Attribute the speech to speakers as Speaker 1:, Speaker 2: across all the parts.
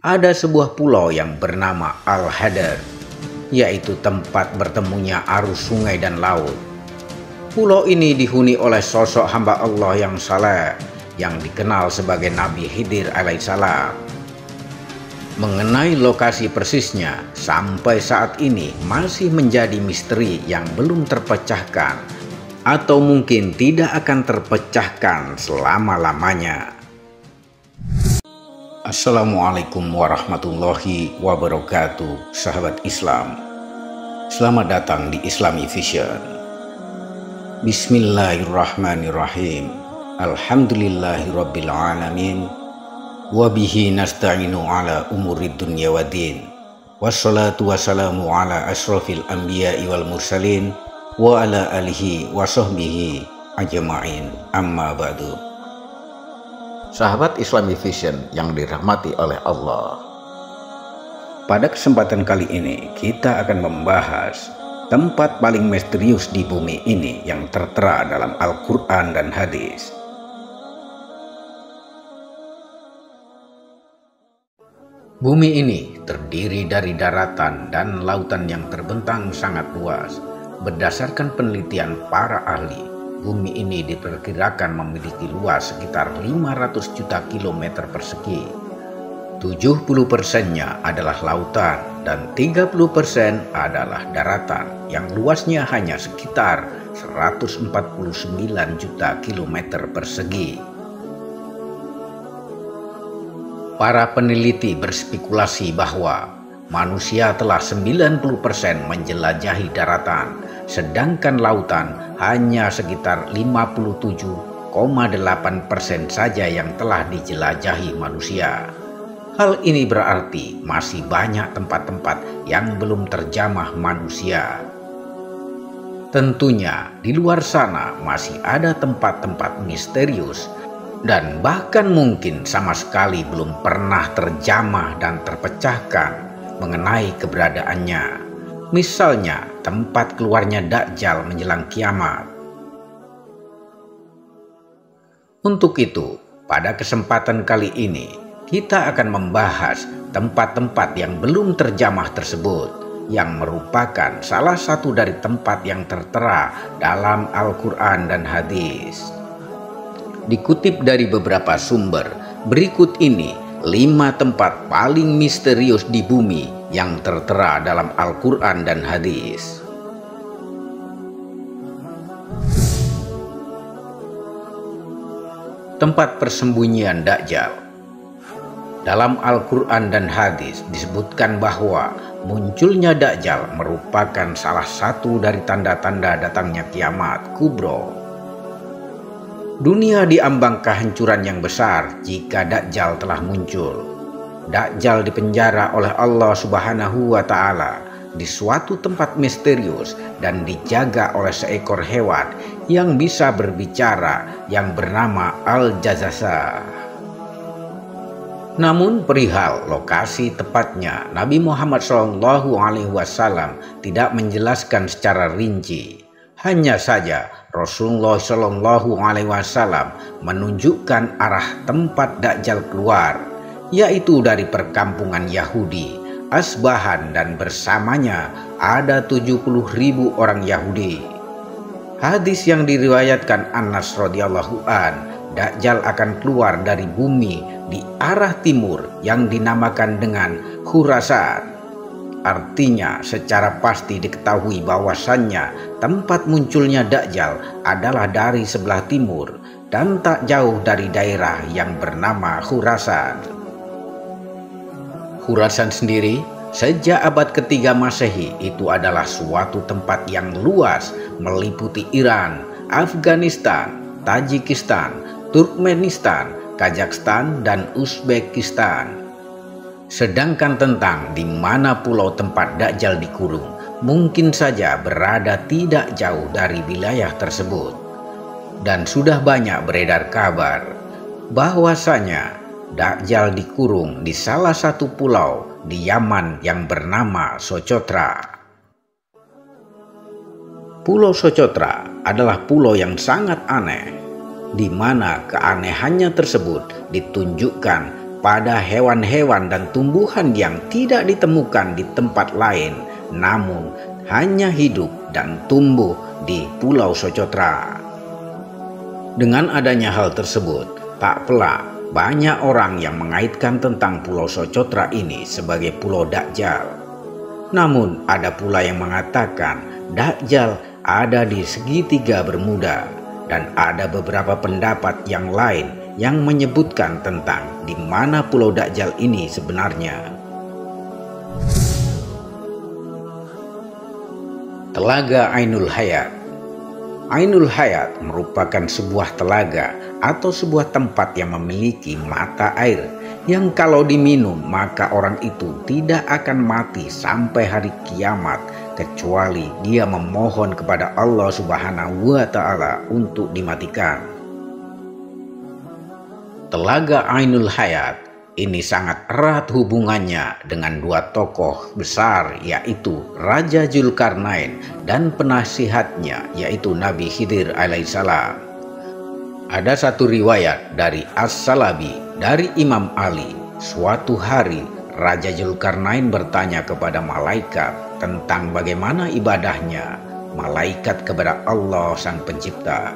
Speaker 1: Ada sebuah pulau yang bernama Al-Hadar, yaitu tempat bertemunya arus sungai dan laut. Pulau ini dihuni oleh sosok hamba Allah yang saleh, yang dikenal sebagai Nabi Khidir alaihissalam. Mengenai lokasi persisnya, sampai saat ini masih menjadi misteri yang belum terpecahkan, atau mungkin tidak akan terpecahkan selama-lamanya. Assalamualaikum warahmatullahi wabarakatuh, sahabat Islam. Selamat datang di Islami Vision. Bismillahirrahmanirrahim. Alhamdulillahirabbil alamin. Wabihi nasta'inu ala umurid dunya waddin. Wassalatu wassalamu ala asrafil anbiya'i wal mursalin wa ala alihi wa sahbihi ajma'in, amma ba'du. Sahabat Islami Vision yang dirahmati oleh Allah, pada kesempatan kali ini kita akan membahas tempat paling misterius di bumi ini yang tertera dalam Al-Quran dan hadis. Bumi ini terdiri dari daratan dan lautan yang terbentang sangat luas. Berdasarkan penelitian para ahli, bumi ini diperkirakan memiliki luas sekitar 500 juta kilometer persegi. 70%-nya adalah lautan dan 30% adalah daratan yang luasnya hanya sekitar 149 juta kilometer persegi. Para peneliti berspekulasi bahwa manusia telah 90% menjelajahi daratan, sedangkan lautan hanya sekitar 57,8% saja yang telah dijelajahi manusia. Hal ini berarti masih banyak tempat-tempat yang belum terjamah manusia. Tentunya di luar sana masih ada tempat-tempat misterius dan bahkan mungkin sama sekali belum pernah terjamah dan terpecahkan mengenai keberadaannya. Misalnya tempat keluarnya Dajjal menjelang kiamat. Untuk itu, pada kesempatan kali ini kita akan membahas tempat-tempat yang belum terjamah tersebut, yang merupakan salah satu dari tempat yang tertera dalam Al-Quran dan hadis. Dikutip dari beberapa sumber, berikut ini 5 tempat paling misterius di bumi yang tertera dalam Al-Quran dan hadis. Tempat persembunyian Dajjal. Dalam Al-Quran dan hadis disebutkan bahwa munculnya Dajjal merupakan salah satu dari tanda-tanda datangnya kiamat kubro. Dunia diambang kehancuran yang besar jika Dajjal telah muncul. Dajjal dipenjara oleh Allah Subhanahu wa Ta'ala di suatu tempat misterius dan dijaga oleh seekor hewan yang bisa berbicara yang bernama Al-Jazasa. Namun perihal lokasi tepatnya, Nabi Muhammad SAW tidak menjelaskan secara rinci. Hanya saja Rasulullah SAW menunjukkan arah tempat Dajjal keluar, yaitu dari perkampungan Yahudi, Asbahan, dan bersamanya ada 70.000 orang Yahudi. Hadis yang diriwayatkan Anas radhiyallahu an, Dajjal akan keluar dari bumi di arah timur yang dinamakan dengan Khurasan. Artinya secara pasti diketahui bahwasannya tempat munculnya Dajjal adalah dari sebelah timur dan tak jauh dari daerah yang bernama Khurasan. Khurasan sendiri sejak abad ketiga Masehi itu adalah suatu tempat yang luas meliputi Iran, Afghanistan, Tajikistan, Turkmenistan, Kazakhstan, dan Uzbekistan. Sedangkan tentang di mana pulau tempat Dajjal dikurung mungkin saja berada tidak jauh dari wilayah tersebut. Dan sudah banyak beredar kabar bahwasanya Dajjal dikurung di salah satu pulau di Yaman yang bernama Socotra. Pulau Socotra adalah pulau yang sangat aneh, di mana keanehannya tersebut ditunjukkan kepada hewan-hewan dan tumbuhan yang tidak ditemukan di tempat lain, namun hanya hidup dan tumbuh di Pulau Socotra. Dengan adanya hal tersebut, tak pelak banyak orang yang mengaitkan tentang Pulau Socotra ini sebagai Pulau Dajjal. Namun ada pula yang mengatakan Dajjal ada di segitiga Bermuda, dan ada beberapa pendapat yang lain yang menyebutkan tentang di mana Pulau Dajjal ini sebenarnya. Telaga Ainul Hayat. Ainul Hayat merupakan sebuah telaga atau sebuah tempat yang memiliki mata air yang kalau diminum maka orang itu tidak akan mati sampai hari kiamat kecuali dia memohon kepada Allah Subhanahu wa Ta'ala untuk dimatikan. Telaga Ainul Hayat ini sangat erat hubungannya dengan dua tokoh besar, yaitu Raja Zulkarnain dan penasihatnya yaitu Nabi Khidir alaihissalam. Ada satu riwayat dari As-Salabi dari Imam Ali, suatu hari Raja Zulkarnain bertanya kepada malaikat tentang bagaimana ibadahnya malaikat kepada Allah Sang Pencipta.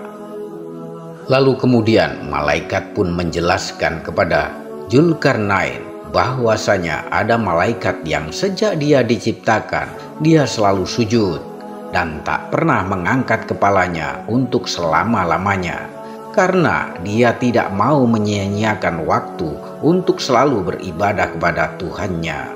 Speaker 1: Lalu kemudian malaikat pun menjelaskan kepada Zulkarnain bahwasanya ada malaikat yang sejak dia diciptakan dia selalu sujud dan tak pernah mengangkat kepalanya untuk selama-lamanya, karena dia tidak mau menyia-nyiakan waktu untuk selalu beribadah kepada Tuhannya.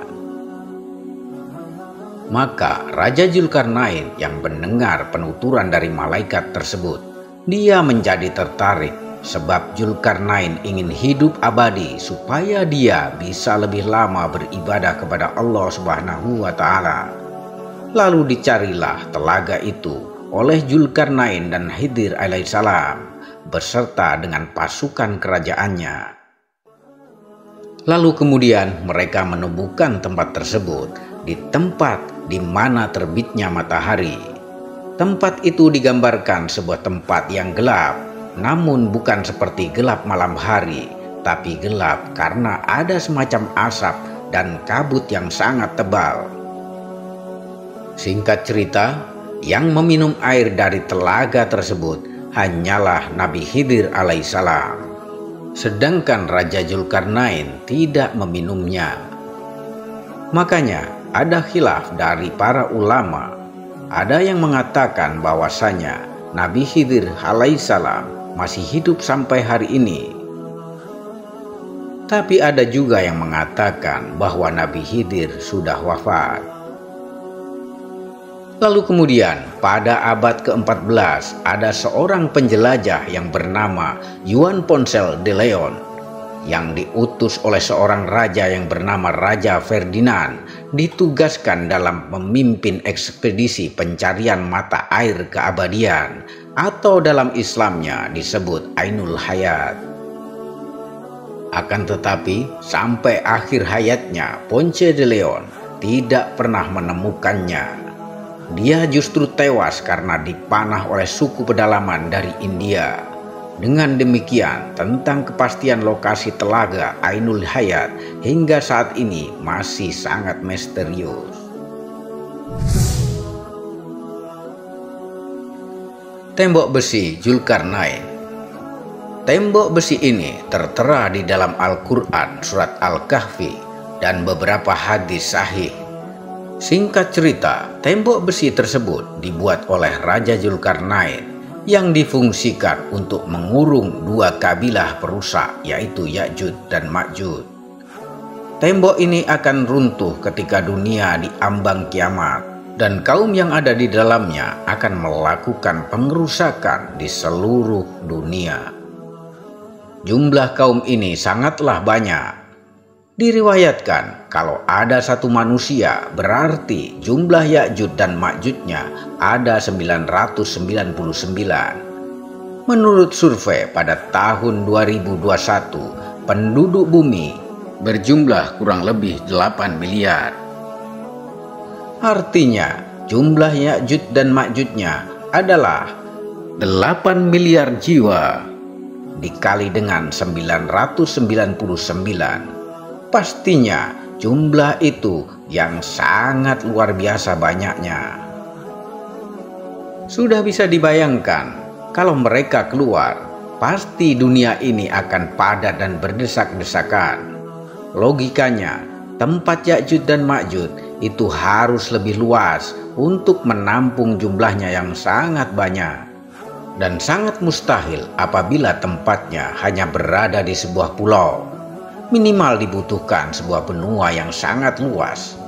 Speaker 1: Maka Raja Zulkarnain yang mendengar penuturan dari malaikat tersebut, dia menjadi tertarik sebab Zulkarnain ingin hidup abadi supaya dia bisa lebih lama beribadah kepada Allah Subhanahu wa Ta'ala. Lalu dicarilah telaga itu oleh Zulkarnain dan Khidir alaihissalam beserta dengan pasukan kerajaannya. Lalu kemudian mereka menemukan tempat tersebut di tempat di mana terbitnya matahari. Tempat itu digambarkan sebuah tempat yang gelap, namun bukan seperti gelap malam hari, tapi gelap karena ada semacam asap dan kabut yang sangat tebal. Singkat cerita, yang meminum air dari telaga tersebut hanyalah Nabi Khidir alaihissalam, sedangkan Raja Zulkarnain tidak meminumnya. Makanya ada khilaf dari para ulama. Ada yang mengatakan bahwasanya Nabi Khidir alaihissalam masih hidup sampai hari ini. Tapi ada juga yang mengatakan bahwa Nabi Khidir sudah wafat. Lalu kemudian pada abad ke-14 ada seorang penjelajah yang bernama Juan Ponce de Leon yang diutus oleh seorang raja yang bernama Raja Ferdinand, ditugaskan dalam memimpin ekspedisi pencarian mata air keabadian atau dalam Islamnya disebut Ainul Hayat. Akan tetapi sampai akhir hayatnya Ponce de Leon tidak pernah menemukannya. Dia justru tewas karena dipanah oleh suku pedalaman dari India. Dengan demikian, tentang kepastian lokasi telaga Ainul Hayat hingga saat ini masih sangat misterius. Tembok besi Zulkarnain. Tembok besi ini tertera di dalam Al-Quran surat Al-Kahfi dan beberapa hadis sahih. Singkat cerita, tembok besi tersebut dibuat oleh Raja Zulkarnain yang difungsikan untuk mengurung dua kabilah perusak, yaitu Ya'juj dan Ma'juj. Tembok ini akan runtuh ketika dunia diambang kiamat, dan kaum yang ada di dalamnya akan melakukan pengerusakan di seluruh dunia. Jumlah kaum ini sangatlah banyak. Diriwayatkan kalau ada satu manusia berarti jumlah Ya'juj dan Ma'jujnya ada 999. Menurut survei pada tahun 2021, penduduk bumi berjumlah kurang lebih 8 miliar. Artinya jumlah Ya'juj dan Ma'jujnya adalah 8 miliar jiwa dikali dengan 999. Pastinya jumlah itu yang sangat luar biasa banyaknya. Sudah bisa dibayangkan kalau mereka keluar, pasti dunia ini akan padat dan berdesak-desakan. Logikanya, tempat Ya'juj dan Ma'juj itu harus lebih luas untuk menampung jumlahnya yang sangat banyak. Dan sangat mustahil apabila tempatnya hanya berada di sebuah pulau. Minimal dibutuhkan sebuah benua yang sangat luas.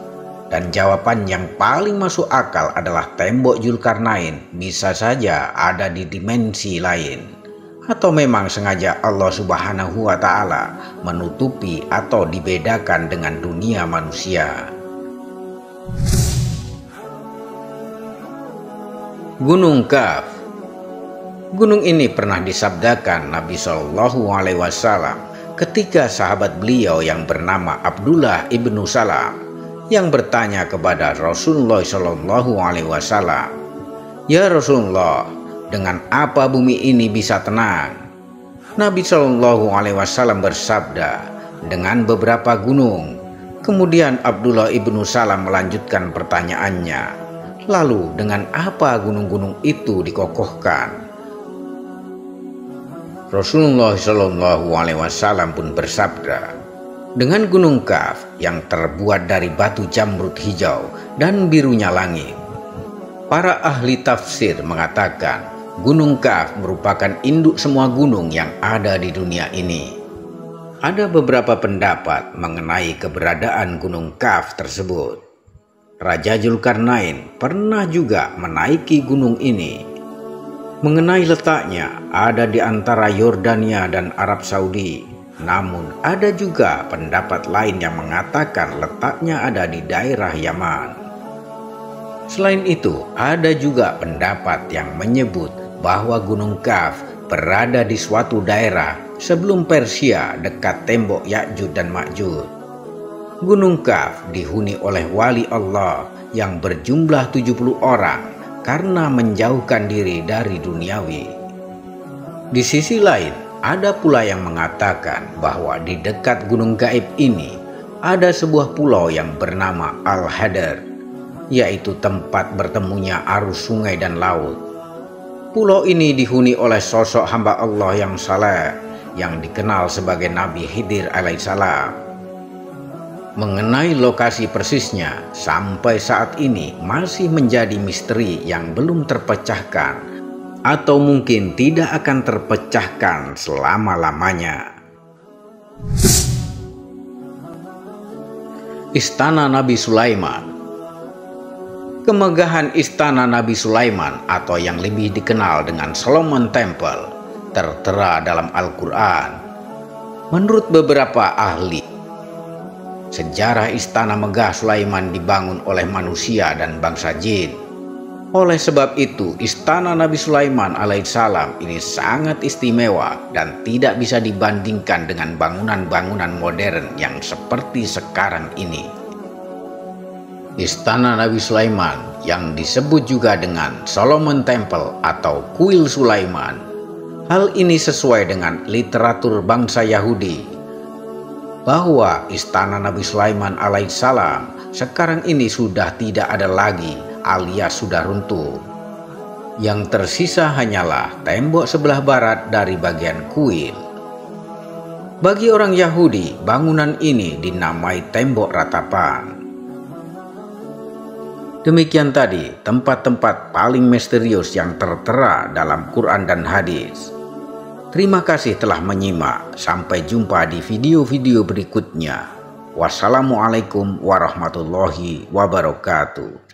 Speaker 1: Dan jawaban yang paling masuk akal adalah tembok Zulkarnain bisa saja ada di dimensi lain. Atau memang sengaja Allah Subhanahu wa Ta'ala menutupi atau dibedakan dengan dunia manusia. Gunung Kaf. Gunung ini pernah disabdakan Nabi Shallallahu Alaihi Wasallam ketika sahabat beliau yang bernama Abdullah ibnu Salam yang bertanya kepada Rasulullah Shallallahu Alaihi Wasallam, "Ya Rasulullah, dengan apa bumi ini bisa tenang?" Nabi Shallallahu Alaihi Wasallam bersabda, "Dengan beberapa gunung." Kemudian Abdullah ibnu Salam melanjutkan pertanyaannya, "Lalu dengan apa gunung-gunung itu dikokohkan?" Rasulullah Shallallahu Alaihi Wasallam pun bersabda, "Dengan gunung Kaf yang terbuat dari batu jamrud hijau dan birunya langit." Para ahli tafsir mengatakan gunung Kaf merupakan induk semua gunung yang ada di dunia ini. Ada beberapa pendapat mengenai keberadaan gunung Kaf tersebut. Raja Zulkarnain pernah juga menaiki gunung ini. Mengenai letaknya, ada di antara Yordania dan Arab Saudi. Namun ada juga pendapat lain yang mengatakan letaknya ada di daerah Yaman. Selain itu, ada juga pendapat yang menyebut bahwa Gunung Kaf berada di suatu daerah sebelum Persia dekat tembok Ya'juj dan Ma'juj. Gunung Kaf dihuni oleh wali Allah yang berjumlah 70 orang karena menjauhkan diri dari duniawi. Di sisi lain, ada pula yang mengatakan bahwa di dekat gunung gaib ini ada sebuah pulau yang bernama Al-Hadar, yaitu tempat bertemunya arus sungai dan laut. Pulau ini dihuni oleh sosok hamba Allah yang saleh yang dikenal sebagai Nabi Khidir alaihissalam. Mengenai lokasi persisnya, sampai saat ini masih menjadi misteri yang belum terpecahkan atau mungkin tidak akan terpecahkan selama-lamanya. Istana Nabi Sulaiman. Kemegahan istana Nabi Sulaiman atau yang lebih dikenal dengan Solomon Temple tertera dalam Al-Quran. Menurut beberapa ahli, sejarah istana megah Sulaiman dibangun oleh manusia dan bangsa jin. Oleh sebab itu, istana Nabi Sulaiman alaihissalam ini sangat istimewa dan tidak bisa dibandingkan dengan bangunan-bangunan modern yang seperti sekarang ini. Istana Nabi Sulaiman yang disebut juga dengan Solomon Temple atau Kuil Sulaiman. Hal ini sesuai dengan literatur bangsa Yahudi, bahwa istana Nabi Sulaiman alaihissalam sekarang ini sudah tidak ada lagi alias sudah runtuh. Yang tersisa hanyalah tembok sebelah barat dari bagian kuil. Bagi orang Yahudi, bangunan ini dinamai tembok ratapan. Demikian tadi tempat-tempat paling misterius yang tertera dalam Quran dan hadis. Terima kasih telah menyimak. Sampai jumpa di video-video berikutnya. Wassalamualaikum warahmatullahi wabarakatuh.